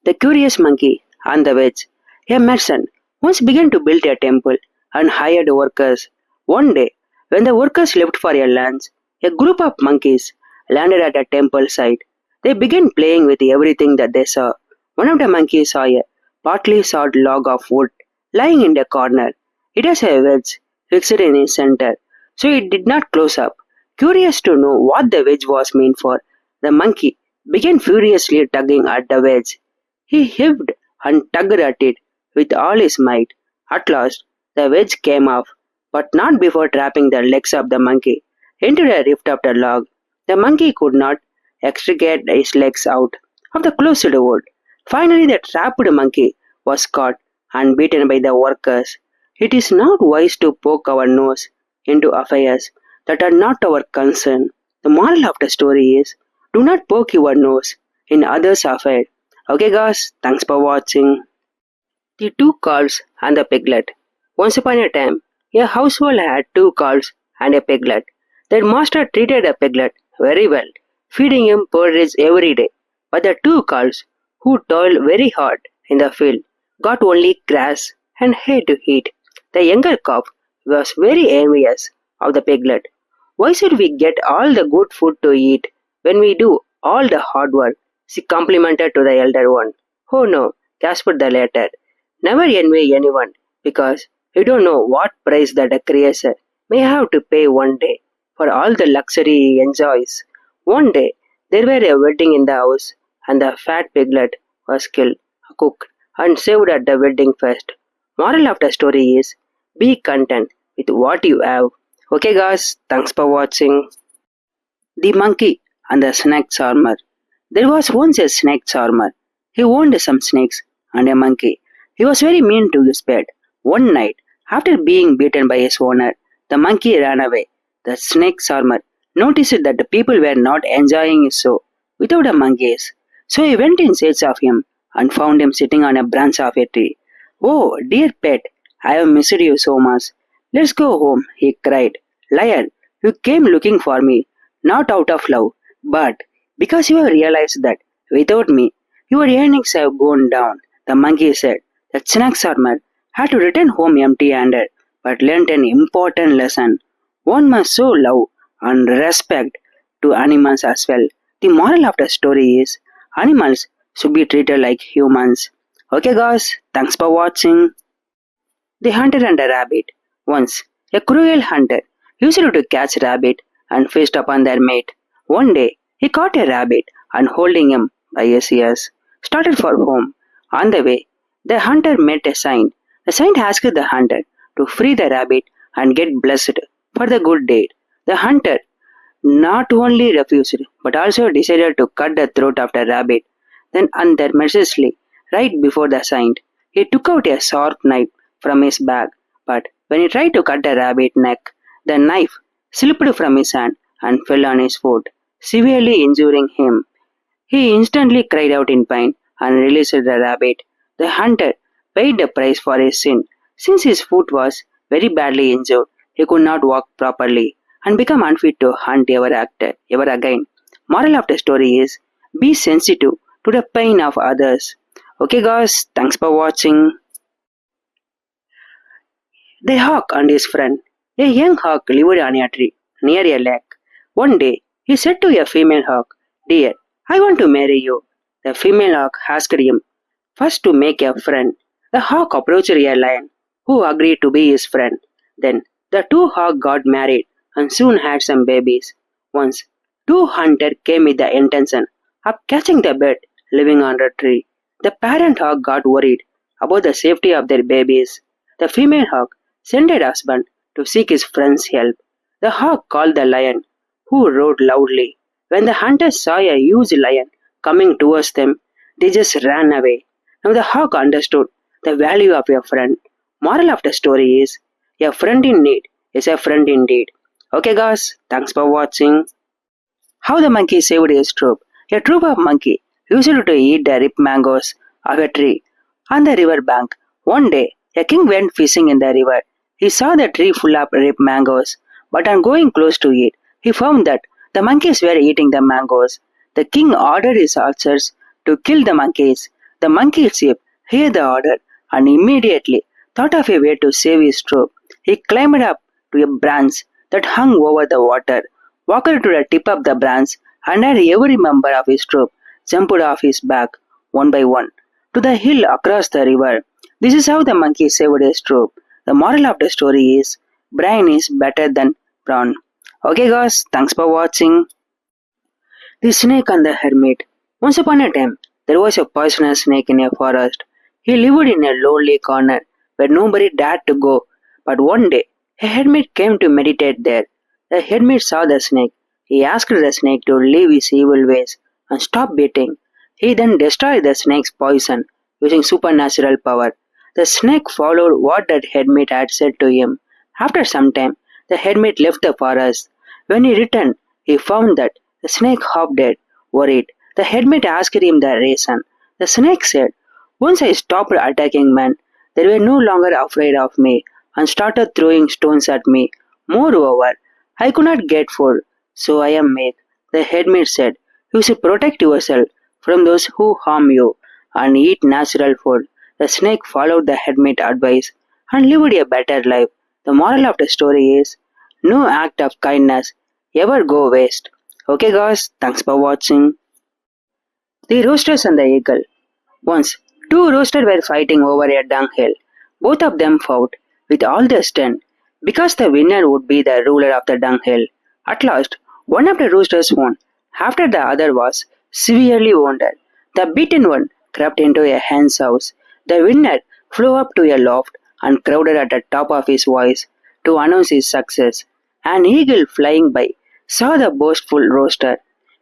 The curious monkey and the witch. A merchant once began to build a temple and hired workers. One day, when the workers left for a lunch, a group of monkeys landed at a temple site. They began playing with everything that they saw. One of the monkeys saw a partly sawed log of wood lying in the corner. It has a wedge fixed in its center, so it did not close up. Curious to know what the wedge was meant for, the monkey began furiously tugging at the wedge. He heaved and tugged at it with all his might. At last, the wedge came off, but not before trapping the legs of the monkey into the rift of the log. The monkey could not extricate his legs out of the closed wood. Finally, the trapped monkey was caught and beaten by the workers. It is not wise to poke our nose into affairs that are not our concern. The moral of the story is do not poke your nose in others' affairs. Okay, guys, thanks for watching. The two calves and the piglet. Once upon a time, a household had two calves and a piglet. Their master treated the piglet very well, feeding him porridge every day. But the two calves, who toiled very hard in the field, got only grass and hay to eat. The younger calf was very envious of the piglet. Why should we get all the good food to eat when we do all the hard work? She complimented to the elder one. Oh no, gasped the latter. Never envy anyone, because you don't know what price that a creature may have to pay one day for all the luxury he enjoys. One day, there were a wedding in the house, and the fat piglet was killed, cooked, and served at the wedding feast. Moral of the story is be content with what you have. Okay, guys, thanks for watching. The monkey and the snake charmer. There was once a snake charmer. He owned some snakes and a monkey. He was very mean to his pet. One night, after being beaten by his owner, the monkey ran away. The snake charmer noticed that the people were not enjoying his show without the monkeys. So he went in search of him and found him sitting on a branch of a tree. Oh, dear pet, I have missed you so much. Let's go home, he cried. Liar, you came looking for me, not out of love, but because you have realized that without me, your earnings have gone down, the monkey said. The snake charmer had to return home empty-handed, but learned an important lesson. One must show love and respect to animals as well. The moral of the story is animals should be treated like humans. Okay, guys, thanks for watching. The hunter and the rabbit. Once, a cruel hunter used to catch rabbit and feast upon their mate. One day, he caught a rabbit and holding him by his ears, started for home. On the way, the hunter met a saint. The saint asked the hunter to free the rabbit and get blessed for the good deed. The hunter not only refused but also decided to cut the throat of the rabbit. Then unmercifully, right before the saint, he took out a sharp knife from his bag. But when he tried to cut the rabbit's neck, the knife slipped from his hand and fell on his foot, severely injuring him. He instantly cried out in pain and released the rabbit. The hunter paid the price for his sin. Since his foot was very badly injured, he could not walk properly and become unfit to hunt ever again. Moral of the story is be sensitive to the pain of others. Okay, guys, thanks for watching. The hawk and his friend. A young hawk lived on a tree near a lake. One day, he said to a female hawk, Dear, I want to marry you. The female hawk asked him first to make a friend. The hawk approached a lion, who agreed to be his friend. Then, the two hawks got married and soon had some babies. Once, two hunters came with the intention of catching the bird living on the tree. The parent hawk got worried about the safety of their babies. The female hawk sent her husband to seek his friend's help. The hawk called the lion, who roared loudly. When the hunters saw a huge lion coming towards them, they just ran away. Now the hawk understood the value of a friend. Moral of the story is, a friend in need is a friend indeed. Okay, guys, thanks for watching. How the monkey saved his troop. A troop of monkeys used to eat the ripe mangoes of a tree on the river bank. One day, a king went fishing in the river. He saw the tree full of ripe mangoes, but on going close to it, he found that the monkeys were eating the mangoes. The king ordered his archers to kill the monkeys. The monkey chief heard the order and immediately thought of a way to save his troop. He climbed up to a branch that hung over the water, walked to the tip of the branch, and had every member of his troop jumped off his back one by one to the hill across the river. This is how the monkey saved his troop. The moral of the story is brain is better than brawn. Okay, guys, thanks for watching. The Snake and the Hermit. Once upon a time, there was a poisonous snake in a forest. He lived in a lonely corner where nobody dared to go. But one day, a hermit came to meditate there. The hermit saw the snake. He asked the snake to leave his evil ways and stop beating. He then destroyed the snake's poison using supernatural power. The snake followed what that hermit had said to him. After some time, the hermit left the forest. When he returned, he found that the snake half dead. Worried, the hermit asked him the reason. The snake said, once I stopped attacking men, they were no longer afraid of me and started throwing stones at me. Moreover, I could not get food, so I am meek. The hermit said, you should protect yourself from those who harm you and eat natural food. The snake followed the hermit's advice and lived a better life. The moral of the story is no act of kindness ever go waste. Okay guys, thanks for watching. The Roosters and the Eagle. Once, two roosters were fighting over a dunghill. Both of them fought with all their strength because the winner would be the ruler of the dunghill. At last, one of the roosters won after the other was severely wounded. The beaten one crept into a hen's house. The winner flew up to a loft and crowded at the top of his voice to announce his success. An eagle flying by saw the boastful rooster.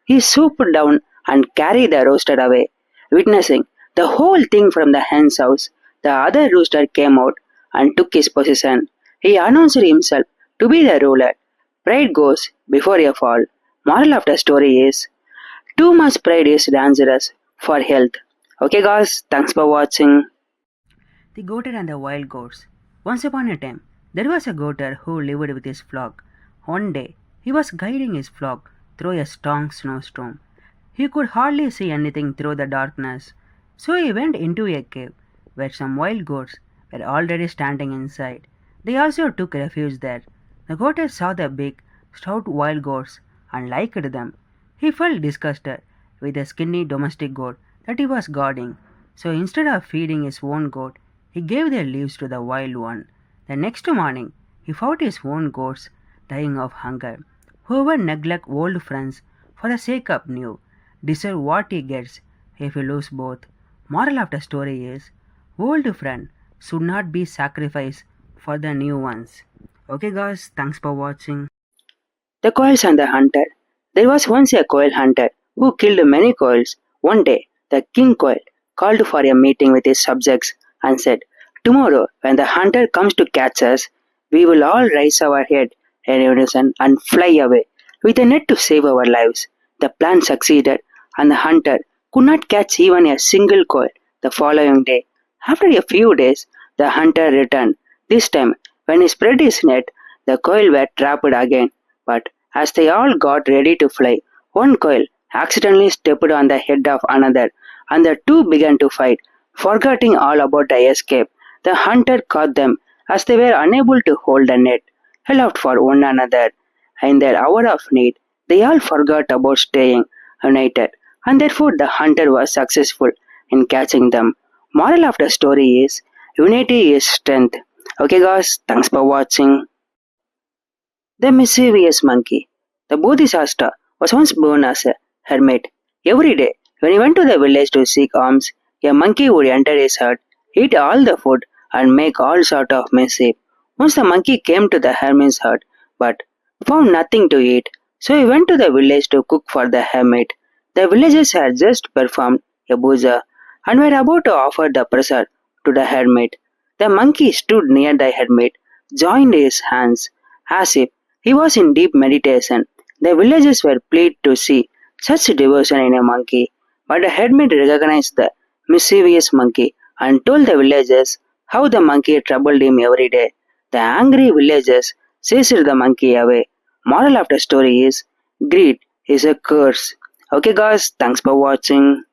He swooped down and carried the rooster away. Witnessing the whole thing from the hen's house, the other rooster came out and took his position. He announced himself to be the ruler. Pride goes before a fall. Moral of the story is too much pride is dangerous for health. Okay guys, thanks for watching. The Goater and the Wild Goats. Once upon a time, there was a goater who lived with his flock. One day, he was guiding his flock through a strong snowstorm. He could hardly see anything through the darkness, so he went into a cave where some wild goats were already standing inside. They also took refuge there. The goater saw the big, stout wild goats and liked them. He felt disgusted with the skinny domestic goat that he was guarding, so instead of feeding his own goat, he gave their leaves to the wild one. The next morning, he found his own goats dying of hunger. Whoever neglects old friends for the sake of new deserve what he gets if he lose both. Moral of the story is old friend should not be sacrificed for the new ones. Okay guys, thanks for watching. The Coils and the Hunter. There was once a coil hunter who killed many coils. One day, the king coil called for a meeting with his subjects and said, tomorrow, when the hunter comes to catch us, we will all raise our head in unison and fly away with a net to save our lives. The plan succeeded, and the hunter could not catch even a single coil the following day. After a few days, the hunter returned. This time, when he spread his net, the coil were trapped again. But as they all got ready to fly, one coil accidentally stepped on the head of another, and the two began to fight, forgetting all about the escape. The hunter caught them as they were unable to hold the net, laughed for one another. In their hour of need, they all forgot about staying united, and therefore the hunter was successful in catching them. Moral of the story is unity is strength. Okay guys, thanks for watching. The Mischievous Monkey. The Bodhisattva was once born as a hermit. Every day, when he went to the village to seek alms, a monkey would enter his hut, eat all the food, and make all sort of mischief. Once the monkey came to the hermit's hut, but found nothing to eat, so he went to the village to cook for the hermit. The villagers had just performed a puja and were about to offer the prasad to the hermit. The monkey stood near the hermit, joined his hands as if he was in deep meditation. The villagers were pleased to see such devotion in a monkey, but the hermit recognized the mischievous monkey and told the villagers how the monkey troubled him every day. The angry villagers chased the monkey away. Moral of the story is greed is a curse. Okay guys, thanks for watching.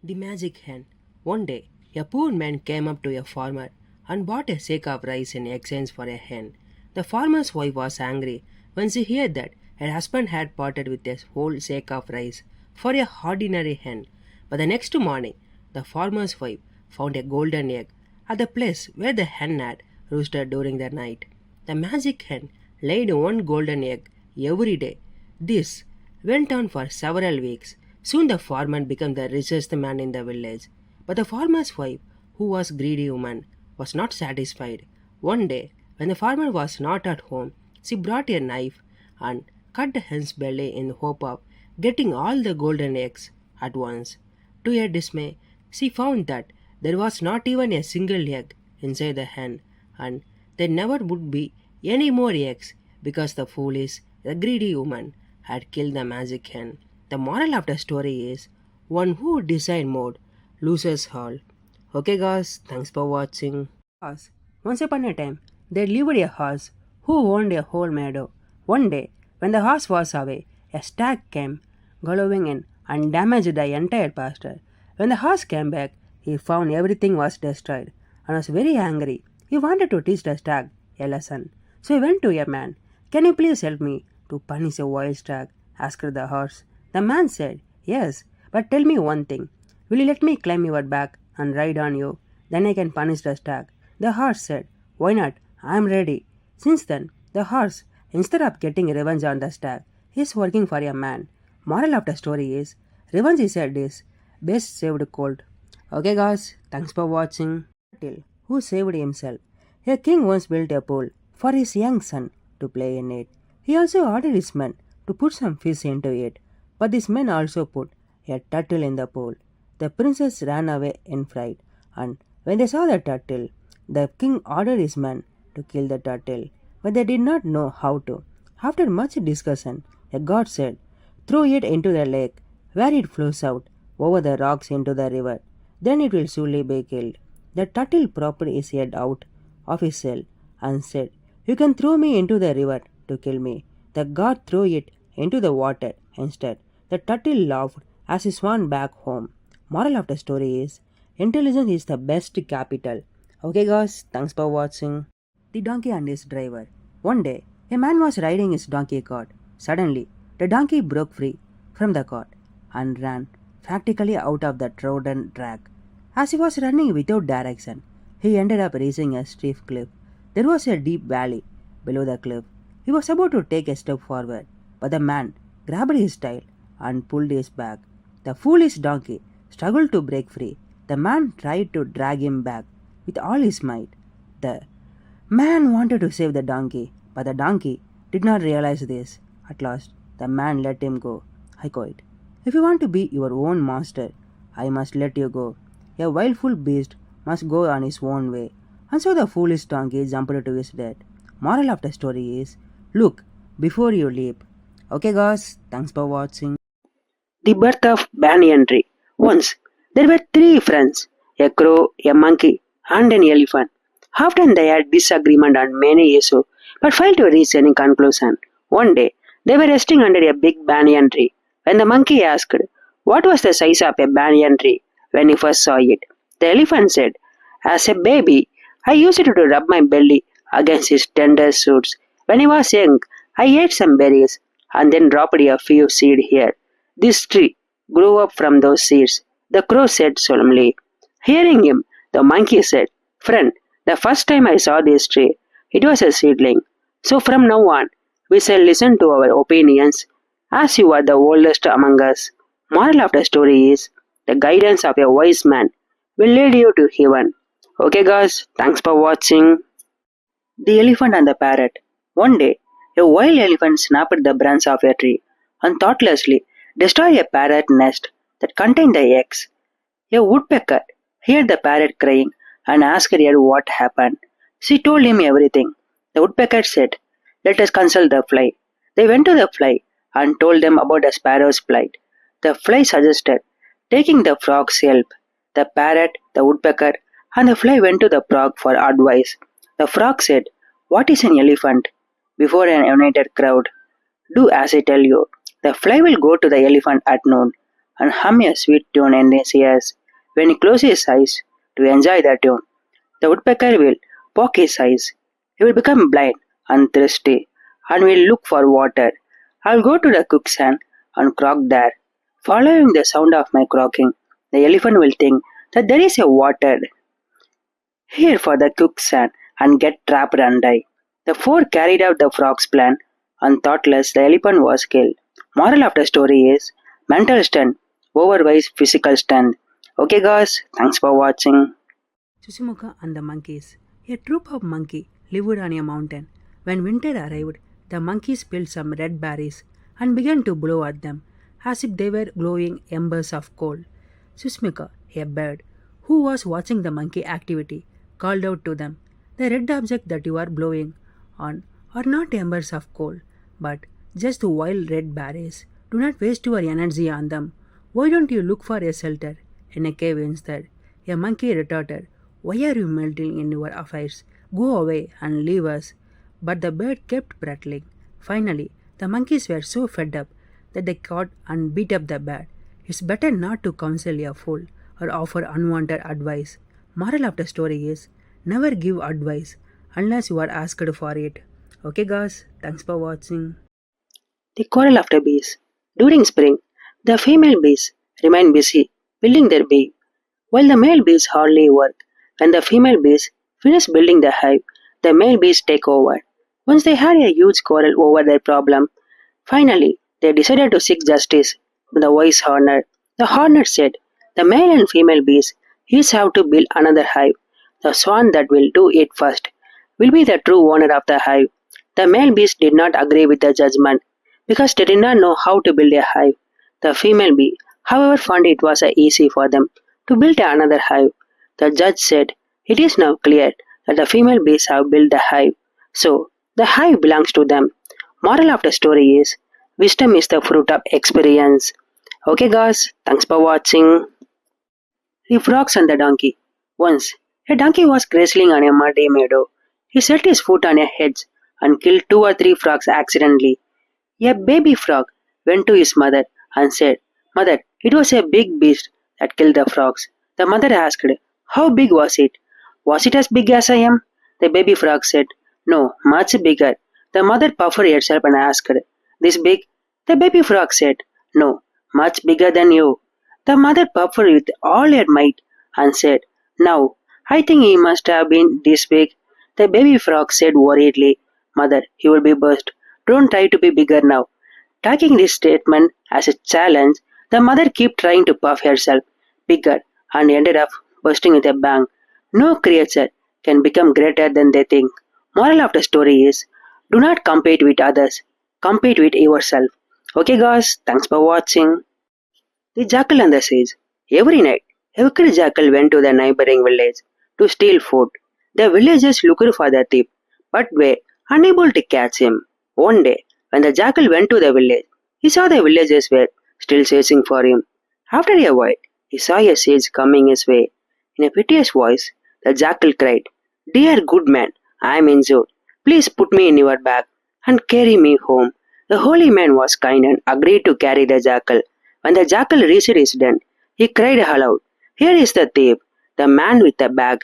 The Magic Hen. One day, a poor man came up to a farmer and bought a sack of rice in exchange for a hen. The farmer's wife was angry when she heard that her husband had parted with a whole sack of rice for a ordinary hen. But the next morning, the farmer's wife found a golden egg at the place where the hen had roosted during the night. The magic hen laid one golden egg every day. This went on for several weeks. Soon the farmer became the richest man in the village. But the farmer's wife, who was a greedy woman, was not satisfied. One day, when the farmer was not at home, she brought a knife and cut the hen's belly in the hope of getting all the golden eggs at once. To her dismay, she found that there was not even a single egg inside the hen, and there never would be any more eggs because the greedy woman had killed the magic hen. The moral of the story is one who decide more loses all. Okay, guys, thanks for watching. Horse. Once upon a time, there lived a horse who owned a whole meadow. One day, when the horse was away, a stag came galloping in and damaged the entire pasture. When the horse came back, he found everything was destroyed and was very angry. He wanted to teach the stag a lesson. So he went to a man. Can you please help me to punish a wild stag? Asked the horse. The man said, Yes, but tell me one thing. Will you let me climb your back and ride on you? Then I can punish the stag. The horse said, Why not? I am ready. Since then, the horse, instead of getting revenge on the stag, is working for a man. Moral of the story is, revenge is a dish best served cold. Okay guys, thanks for watching. Turtle who saved himself. A king once built a pool for his young son to play in it. He also ordered his men to put some fish into it, but these men also put a turtle in the pool. The princess ran away in fright, and when they saw the turtle, the king ordered his men to kill the turtle, but they did not know how to. After much discussion, a god said, Throw it into the lake, where it flows out over the rocks into the river. Then it will surely be killed. The turtle propped his head out of his shell and said, You can throw me into the river to kill me. The god threw it into the water instead. The turtle laughed as he swam back home. Moral of the story is, intelligence is the best capital. Okay guys, thanks for watching. The donkey and his driver. One day, a man was riding his donkey cart. Suddenly, the donkey broke free from the cart and ran practically out of the trodden track. As he was running without direction, he ended up reaching a steep cliff. There was a deep valley below the cliff. He was about to take a step forward, but the man grabbed his tail and pulled his back. The foolish donkey struggled to break free. The man tried to drag him back with all his might. The man wanted to save the donkey, but the donkey did not realize this. At last, the man let him go. I quit. If you want to be your own master, I must let you go. A wilful beast must go on his own way. And so the foolish donkey jumped to his death. Moral of the story is, look before you leap. Okay guys, thanks for watching. The birth of banyan tree. Once, there were three friends, a crow, a monkey, and an elephant. Often they had disagreement on many issues, but failed to reach any conclusion. One day, they were resting under a big banyan tree, when the monkey asked, What was the size of a banyan tree when he first saw it? The elephant said, As a baby, I used it to rub my belly against his tender shoots. When I was young, I ate some berries and then dropped a few seeds here. This tree grew up from those seeds, the crow said solemnly. Hearing him, the monkey said, Friend, the first time I saw this tree, it was a seedling. So from now on, we shall listen to our opinions, as you are the oldest among us. Moral of the story is, the guidance of a wise man will lead you to heaven. Okay guys, thanks for watching. The elephant and the parrot. One day, a wild elephant snapped the branch of a tree and thoughtlessly destroyed a parrot nest that contained the eggs. A woodpecker heard the parrot crying and asked her what happened. She told him everything. The woodpecker said, Let us consult the fly. They went to the fly and told them about the sparrow's plight. The fly suggested taking the frog's help. The parrot, the woodpecker, and the fly went to the frog for advice. The frog said, What is an elephant? Before an united crowd. Do as I tell you. The fly will go to the elephant at noon and hum a sweet tune in his ears. when he closes his eyes to enjoy the tune. The woodpecker will poke his eyes. He will become blind and thirsty and will look for water. I'll go to the quicksand and croak there. Following the sound of my croaking, the elephant will think that there is a water here for the quicksand and get trapped and die. The four carried out the frog's plan and thoughtless the elephant was killed. Moral of the story is mental strength overweighs physical strength. Okay guys, thanks for watching. Susimuka and the monkeys. A troop of monkeys lived on a mountain. When winter arrived, the monkeys peeled some red berries and began to blow at them as if they were glowing embers of coal. Susmika, a bird, who was watching the monkey activity, called out to them, "The red object that you are blowing on are not embers of coal, but just wild red berries. Do not waste your energy on them. Why don't you look for a shelter in a cave instead?" A monkey retorted, "Why are you meddling in your affairs? Go away and leave us." But the bird kept prattling. Finally, the monkeys were so fed up that they caught and beat up the bird. It's better not to counsel a fool or offer unwanted advice. Moral of the story is never give advice unless you are asked for it. Okay, guys, thanks for watching. The coral of the bees. During spring, the female bees remain busy building their bee, while the male bees hardly work. When the female bees finish building the hive, the male bees take over. Once they had a huge quarrel over their problem, finally they decided to seek justice from the wise hornet. The hornet said, "The male and female bees each have to build another hive. The swan that will do it first will be the true owner of the hive." The male bees did not agree with the judgment because they did not know how to build a hive. The female bee, however, found it was easy for them to build another hive. The judge said, "It is now clear that the female bees have built the hive, so the hive belongs to them." Moral of the story is wisdom is the fruit of experience. Okay, guys, thanks for watching. The frogs and the donkey. Once, a donkey was grazing on a muddy meadow. He set his foot on a hedge and killed 2 or 3 frogs accidentally. A baby frog went to his mother and said, "Mother, it was a big beast that killed the frogs." The mother asked, "How big was it?" "Was it as big as I am?" The baby frog said, "No, much bigger." The mother puffed herself and asked, "This big?" The baby frog said, "No, much bigger than you." The mother puffed with all her might and said, "Now, I think he must have been this big." The baby frog said worriedly, "Mother, he will be burst. Don't try to be bigger now." Taking this statement as a challenge, the mother kept trying to puff herself bigger and ended up bursting with a bang. No creature can become greater than they think. Moral of the story is do not compete with others, compete with yourself. Okay, guys, thanks for watching. The jackal and the sage. Every night, a wicked jackal went to the neighboring village to steal food. The villagers looked for the thief, but were unable to catch him. One day, when the jackal went to the village, he saw the villagers were still searching for him. After a while, he saw a sage coming his way. In a piteous voice, the jackal cried, "Dear good man, I am injured. Please put me in your bag and carry me home." The holy man was kind and agreed to carry the jackal. When the jackal reached his den, he cried aloud, "Here is the thief, the man with the bag,"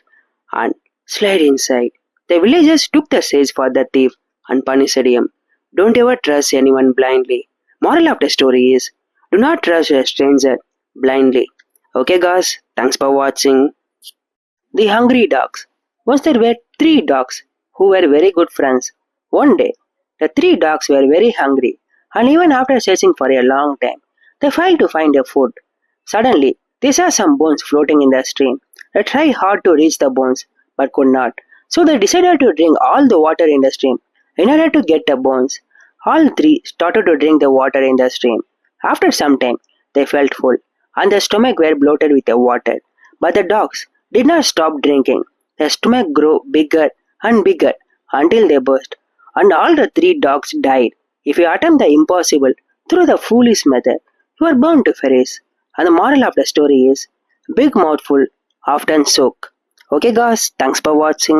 and slid inside. The villagers took the sage for the thief and punished him. Don't ever trust anyone blindly. Moral of the story is do not trust a stranger blindly. Okay, guys, thanks for watching. The hungry dogs. Once there were 3 dogs who were very good friends. One day, the 3 dogs were very hungry, and even after searching for a long time, they failed to find their food. Suddenly, they saw some bones floating in the stream. They tried hard to reach the bones, but could not. So they decided to drink all the water in the stream in order to get the bones. All 3 started to drink the water in the stream. After some time, they felt full, and their stomach were bloated with the water. But the dogs did not stop drinking. Their stomach grew bigger and bigger until they burst, and all the 3 dogs died. If you attempt the impossible through the foolish method, you are bound to perish. And the moral of the story is big mouthful often soak. Okay, guys, thanks for watching.